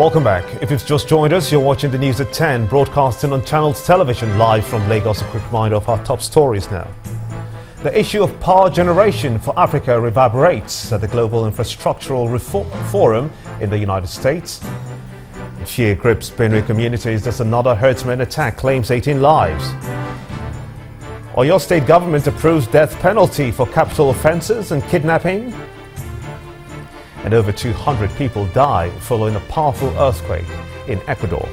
Welcome back. If you've just joined us, you're watching the news at 10, broadcasting on Channels Television live from Lagos. A quick reminder of our top stories now. The issue of power generation for Africa reverberates at the Global Infrastructural Forum in the United States. Fear grips Benue communities as another herdsman attack claims 18 lives. Oyo State government approves death penalty for capital offences and kidnapping. And over 200 people die following a powerful earthquake in Ecuador.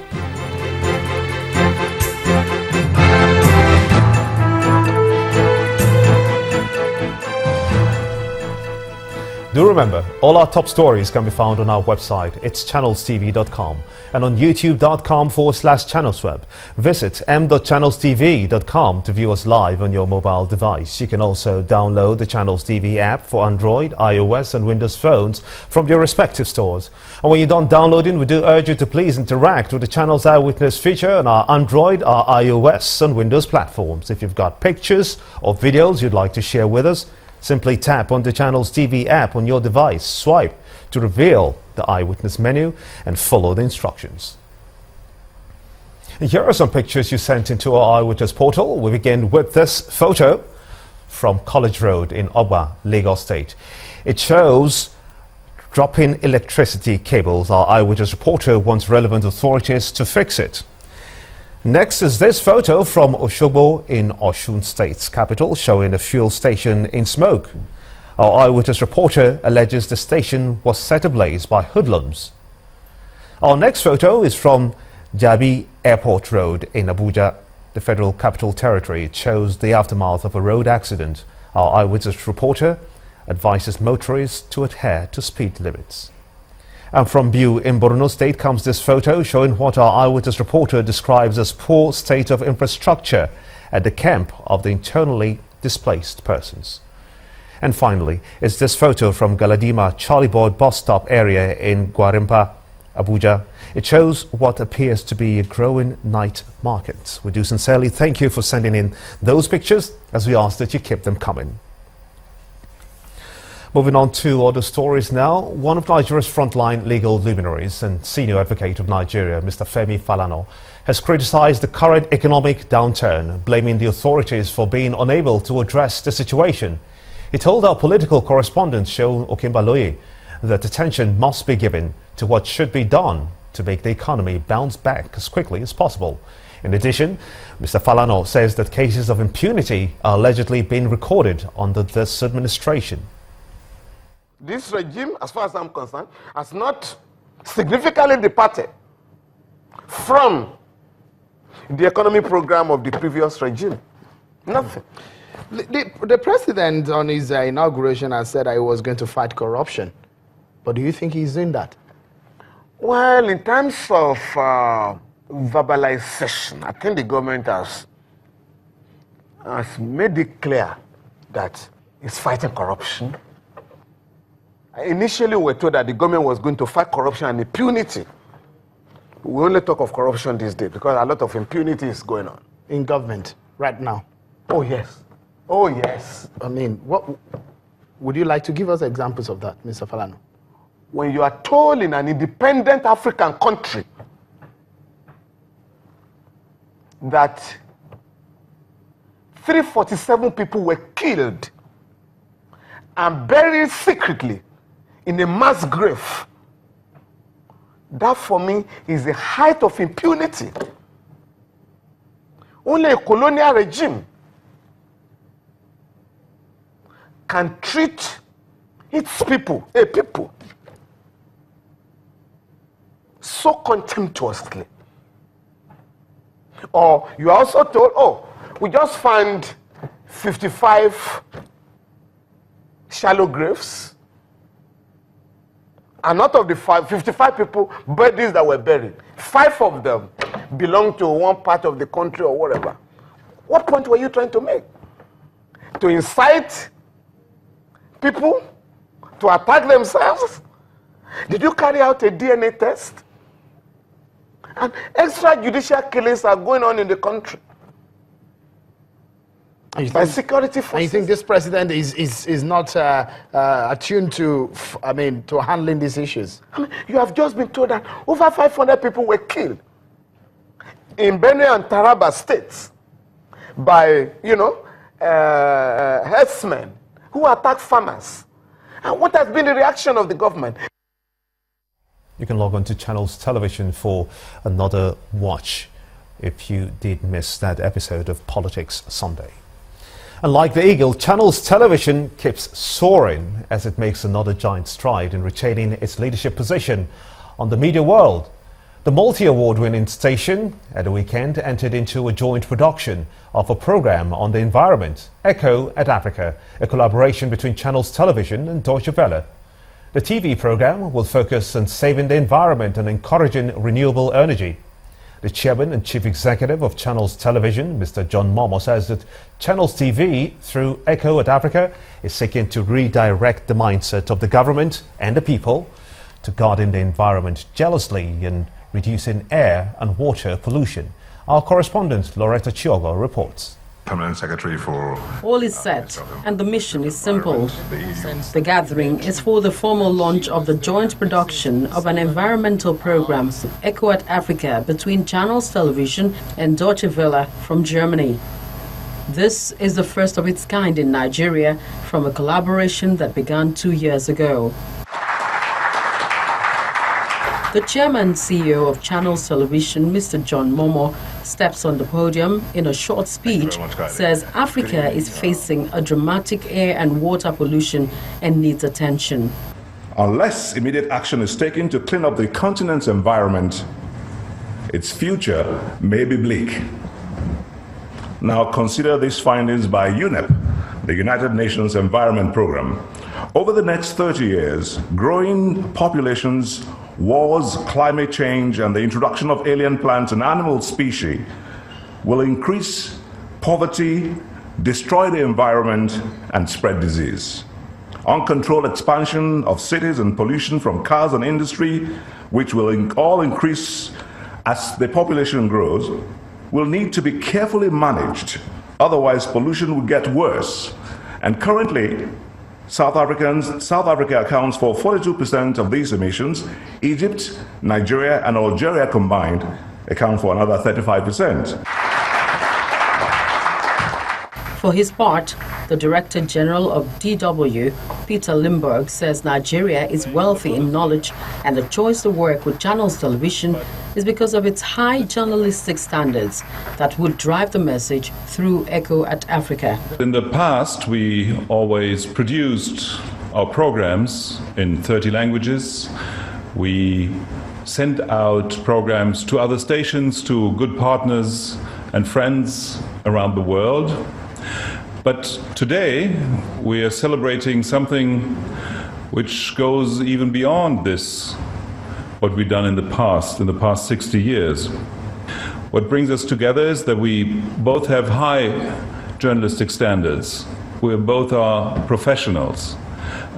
Do remember, all our top stories can be found on our website. It's channelstv.com and on youtube.com/channelsweb. Visit m.channelstv.com to view us live on your mobile device. You can also download the Channels TV app for Android, iOS and Windows phones from your respective stores. And when you're done downloading, we do urge you to please interact with the Channels Eyewitness feature on our Android, our iOS and Windows platforms. If you've got pictures or videos you'd like to share with us, simply tap on the Channels TV app on your device, swipe to reveal the Eyewitness menu and follow the instructions. And here are some pictures you sent into our Eyewitness portal. We begin with this photo from College Road in Oba, Lagos State. It shows dropping electricity cables. Our Eyewitness reporter wants relevant authorities to fix it. Next is this photo from Osogbo in Osun State's capital, showing a fuel station in smoke. Our Eyewitness reporter alleges the station was set ablaze by hoodlums. Our next photo is from Jabi Airport Road in Abuja, the Federal Capital Territory. It shows the aftermath of a road accident. Our Eyewitness reporter advises motorists to adhere to speed limits. And from Benue in Benue State comes this photo showing what our Eyewitness reporter describes as poor state of infrastructure at the camp of the internally displaced persons. And finally, is this photo from Galadima Charlie Board bus stop area in Gwarimpa, Abuja. It shows what appears to be a growing night market. We do sincerely thank you for sending in those pictures, as we ask that you keep them coming. Moving on to other stories now. One of Nigeria's frontline legal luminaries and senior advocate of Nigeria, Mr. Femi Falana, has criticized the current economic downturn, blaming the authorities for being unable to address the situation. He told our political correspondent, Seun Okinbaloye, that attention must be given to what should be done to make the economy bounce back as quickly as possible. In addition, Mr. Falana says that cases of impunity are allegedly being recorded under this administration. This regime, as far as I'm concerned, has not significantly departed from the economic program of the previous regime. Nothing. The president on his inauguration has said that he was going to fight corruption. But do you think he's doing that? Well, in terms of verbalization, I think the government has made it clear that it's fighting corruption. Initially, we were told that the government was going to fight corruption and impunity. We only talk of corruption these days because a lot of impunity is going on. In government, right now? Oh, yes. Oh, yes. I mean, what would you like to give us examples of that, Mr. Falana? When you are told in an independent African country that 347 people were killed and buried secretly in a mass grave, that for me is the height of impunity. Only a colonial regime can treat its people, a people, so contemptuously. Or you are also told, oh, we just found 55 shallow graves, and out of the 55 people, bodies that were buried, 5 of them belong to one part of the country or whatever. What point were you trying to make? To incite people to attack themselves? Did you carry out a DNA test? And extrajudicial killings are going on in the country. by security forces. And you think this president is not attuned to, to handling these issues? I mean, you have just been told that over 500 people were killed in Benue and Taraba states by, herdsmen who attack farmers. And what has been the reaction of the government? You can log on to Channels Television for another watch if you did miss that episode of Politics Sunday. And like the eagle, Channels Television keeps soaring as it makes another giant stride in retaining its leadership position on the media world. The multi-award-winning station at the weekend entered into a joint production of a program on the environment, Echo at Africa, a collaboration between Channels Television and Deutsche Welle. The TV program will focus on saving the environment and encouraging renewable energy. The chairman and chief executive of Channels Television, Mr. John Momo, says that Channels TV, through Echo at Africa, is seeking to redirect the mindset of the government and the people to guarding the environment jealously and reducing air and water pollution. Our correspondent, Loretta Chiogo, reports. Permanent Secretary for... All is set, and the mission is simple. The gathering is for the formal launch of the joint production of an environmental program, Echo at Africa, between Channels Television and Deutsche Welle from Germany. This is the first of its kind in Nigeria from a collaboration that began 2 years ago. The chairman and CEO of Channels Television, Mr. John Momo, steps on the podium in a short speech, says Africa is facing a dramatic air and water pollution and needs attention. Unless immediate action is taken to clean up the continent's environment, its future may be bleak. Now consider these findings by UNEP, the United Nations Environment Programme. Over the next 30 years, growing populations, wars, climate change, and the introduction of alien plant and animal species will increase poverty, destroy the environment, and spread disease. Uncontrolled expansion of cities and pollution from cars and industry, which will all increase as the population grows, will need to be carefully managed. Otherwise, pollution will get worse. And currently, South Africa accounts for 42% of these emissions. Egypt, Nigeria, and Algeria combined account for another 35%. For his part, the Director General of DW, Peter Limburg, says Nigeria is wealthy in knowledge and the choice to work with Channels Television is because of its high journalistic standards that would drive the message through Echo at Africa. In the past, we always produced our programs in 30 languages. We sent out programs to other stations, to good partners and friends around the world. But today, we are celebrating something which goes even beyond this, what we've done in the past 60 years. What brings us together is that we both have high journalistic standards. We both are professionals,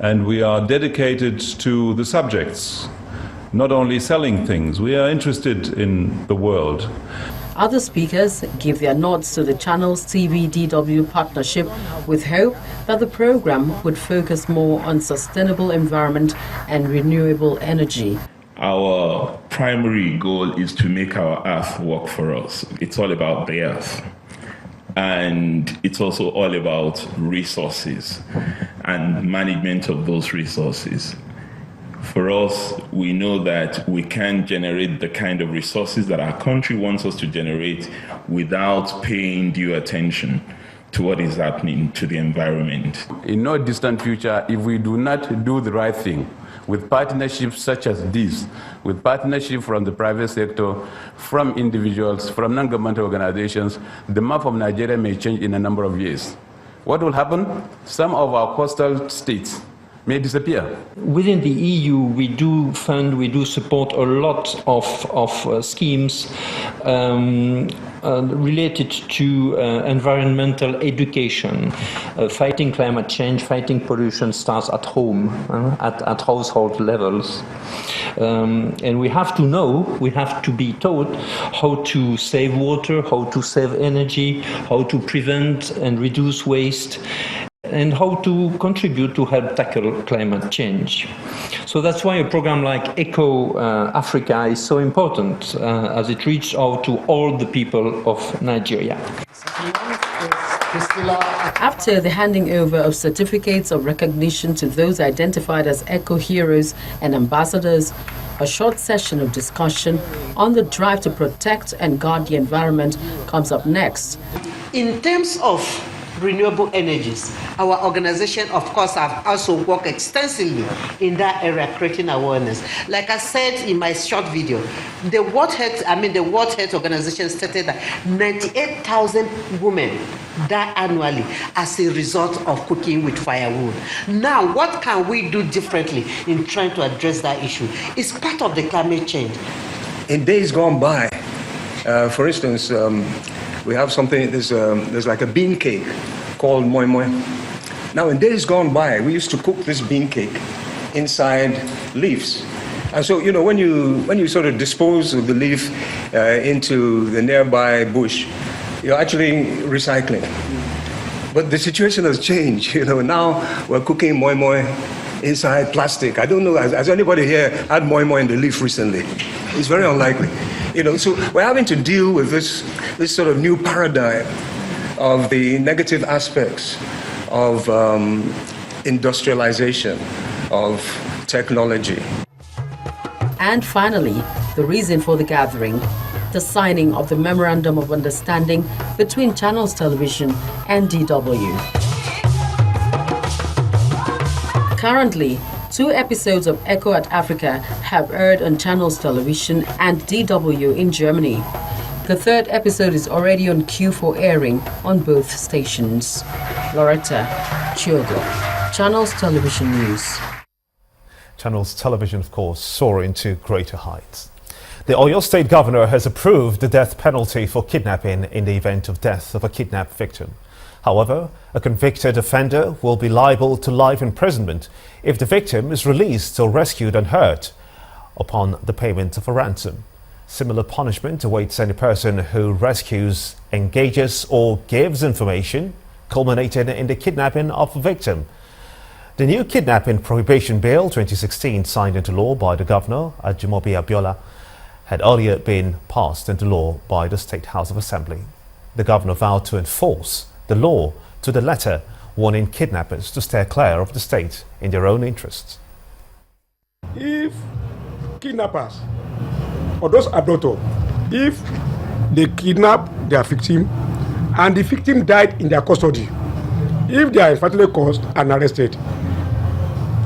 and we are dedicated to the subjects, not only selling things. We are interested in the world. Other speakers give their nods to the Channels TV-DW partnership with hope that the program would focus more on sustainable environment and renewable energy. Our primary goal is to make our earth work for us. It's all about the earth. And it's also all about resources and management of those resources. For us, we know that we can generate the kind of resources that our country wants us to generate without paying due attention to what is happening to the environment. In no distant future, if we do not do the right thing, with partnerships such as this, with partnership from the private sector, from individuals, from non-governmental organizations, the map of Nigeria may change in a number of years. What will happen? Some of our coastal states may disappear. Within the EU, we do support a lot of schemes related to environmental education. Fighting climate change, fighting pollution starts at home, at household levels. And we have to know, we have to be taught how to save water, how to save energy, how to prevent and reduce waste, and how to contribute to help tackle climate change. So that's why a program like Echo Africa is so important, as it reaches out to all the people of Nigeria. After the handing over of certificates of recognition to those identified as eco heroes and ambassadors, a short session of discussion on the drive to protect and guard the environment comes up next. In terms of renewable energies, our organization, of course, have also worked extensively in that area, creating awareness. Like I said in my short video, the World Health Organization stated that 98,000 women die annually as a result of cooking with firewood. Now, what can we do differently in trying to address that issue? It's part of the climate change. In days gone by, for instance, we have something, there's like a bean cake called moi moi. Now, in days gone by, we used to cook this bean cake inside leaves. And so, you know, when you sort of dispose of the leaf into the nearby bush, you're actually recycling. But the situation has changed. You know, now we're cooking moi moi inside plastic. I don't know, has anybody here had moi moi in the leaf recently? It's very unlikely. You know, so we're having to deal with this sort of new paradigm of the negative aspects of industrialization, of technology. And finally, the reason for the gathering, the signing of the Memorandum of Understanding between Channels Television and DW. Currently, 2 episodes of Echo at Africa have aired on Channels Television and DW in Germany. The 3rd episode is already on queue for airing on both stations. Loretta Chiogo, Channels Television News. Channels Television, of course, soaring to greater heights. The Oyo State Governor has approved the death penalty for kidnapping in the event of death of a kidnapped victim. However, a convicted offender will be liable to life imprisonment if the victim is released or rescued unhurt upon the payment of a ransom. Similar punishment awaits any person who rescues, engages or gives information culminating in the kidnapping of a victim. The new Kidnapping Prohibition Bill 2016, signed into law by the Governor, Ajimobi Abiola, had earlier been passed into law by the State House of Assembly. The Governor vowed to enforce the law to the letter, warning kidnappers to steer clear of the state in their own interests. If kidnappers or those abductors, if they kidnap their victim and the victim died in their custody, if they are fatally caused and arrested,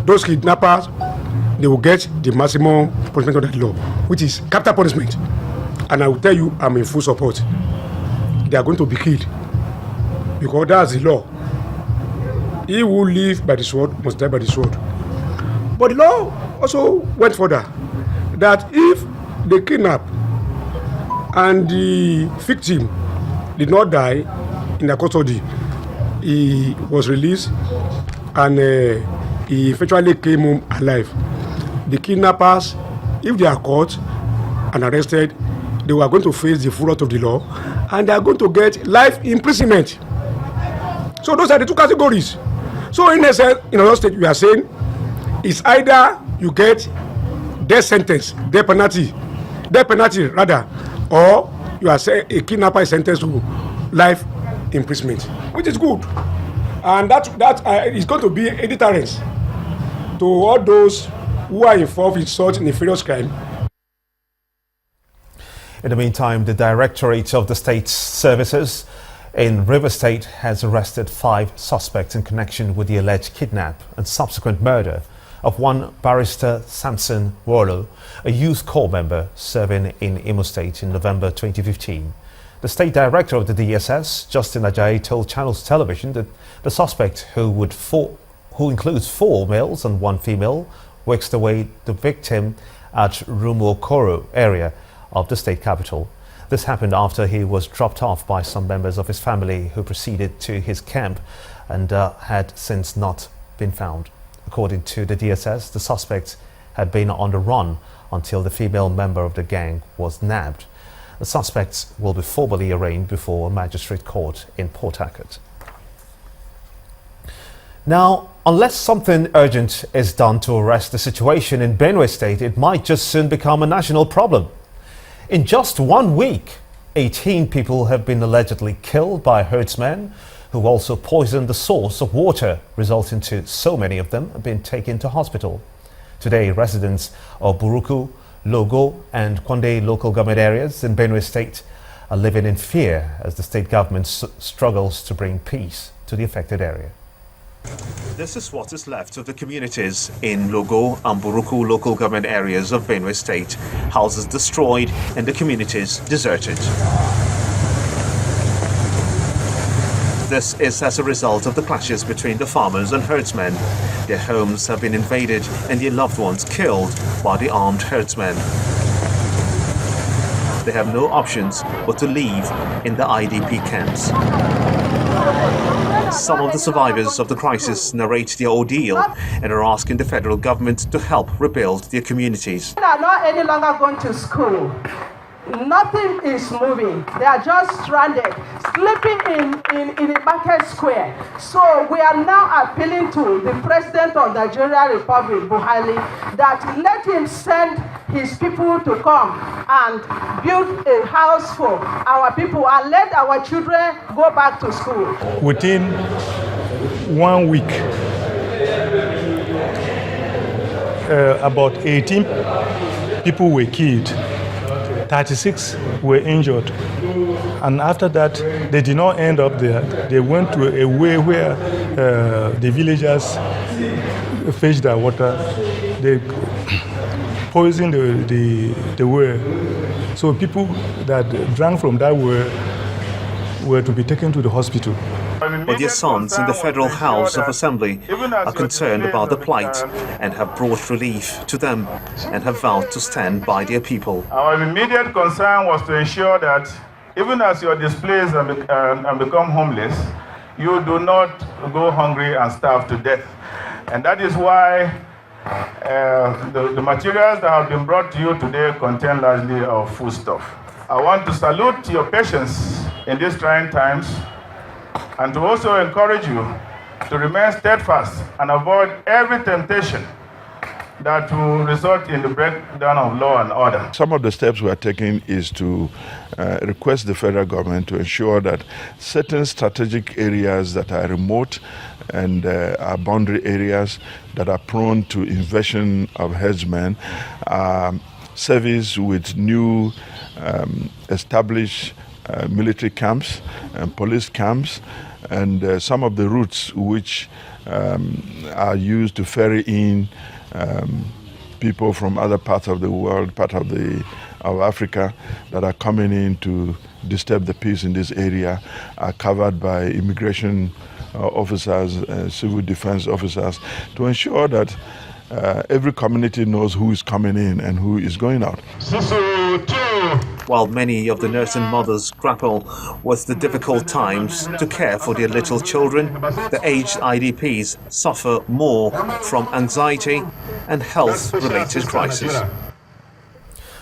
those kidnappers, they will get the maximum punishment of that law, which is capital punishment. And I will tell you, I'm in full support. They are going to be killed, because that's the law. He who lives by the sword must die by the sword. But the law also went further, that if they kidnap and the victim did not die in their custody, he was released and he eventually came home alive. The kidnappers, if they are caught and arrested, they were going to face the full wrath of the law, and they are going to get life imprisonment. So those are the 2 categories. So in essence, in our state, we are saying it's either you get death sentence, death penalty rather, or you are saying a kidnapper is sentenced to life imprisonment, which is good, and that is going to be a deterrence to all those who are involved in such nefarious crime. In the meantime, the Directorate of the State Services in River State has arrested 5 suspects in connection with the alleged kidnap and subsequent murder of one barrister Samson Warlow, a youth corps member serving in Imo State in November 2015. The State Director of the DSS, Justin Ajayi, told Channels Television that the suspect, who includes 4 males and 1 female, waked away the victim at Rumokoro area of the state capital. This happened after he was dropped off by some members of his family who proceeded to his camp and had since not been found. According to the DSS, the suspect had been on the run until the female member of the gang was nabbed. The suspects will be formally arraigned before a magistrate court in Port Harcourt. Now, unless something urgent is done to arrest the situation in Benue State, it might just soon become a national problem. In just 1 week, 18 people have been allegedly killed by herdsmen who also poisoned the source of water, resulting to so many of them being taken to hospital. Today, residents of Buruku, Logo and Condoning local government areas in Benue State are living in fear as the state government struggles to bring peace to the affected area. This is what is left of the communities in Logo and Buruku local government areas of Benue State. Houses destroyed and the communities deserted. This is as a result of the clashes between the farmers and herdsmen. Their homes have been invaded and their loved ones killed by the armed herdsmen. They have no options but to leave in the IDP camps. Some of the survivors of the crisis narrate their ordeal and are asking the federal government to help rebuild their communities. They are not any longer going to school. Nothing is moving. They are just stranded, sleeping in the market square. So we are now appealing to the President of the Nigerian Republic, Buhari, that let him send his people to come and build a house for our people and let our children go back to school. Within 1 week, about 18 people were killed. 36 were injured, and after that they did not end up there. They went to a way where the villagers fetched their water. They poisoned the well, so people that drank from that well were to be taken to the hospital. But their sons in the Federal House of Assembly are concerned about the plight and have brought relief to them and have vowed to stand by their people. Our immediate concern was to ensure that even as you are displaced and become homeless, you do not go hungry and starve to death. And that is why the materials that have been brought to you today contain largely of foodstuff. I want to salute your patience in these trying times, and to also encourage you to remain steadfast and avoid every temptation that will result in the breakdown of law and order. Some of the steps we are taking is to request the federal government to ensure that certain strategic areas that are remote and are boundary areas that are prone to invasion of herdsmen are serviced with new established military camps and police camps, and some of the routes which are used to ferry in people from other parts of the world, of Africa, that are coming in to disturb the peace in this area, are covered by immigration officers, civil defense officers, to ensure that every community knows who is coming in and who is going out. While many of the nursing mothers grapple with the difficult times to care for their little children, the aged IDPs suffer more from anxiety and health-related crises.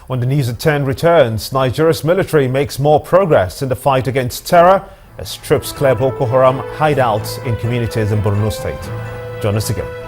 When the News at 10 returns, Nigeria's military makes more progress in the fight against terror as troops clear Boko Haram hideouts in communities in Benue State. Join us again.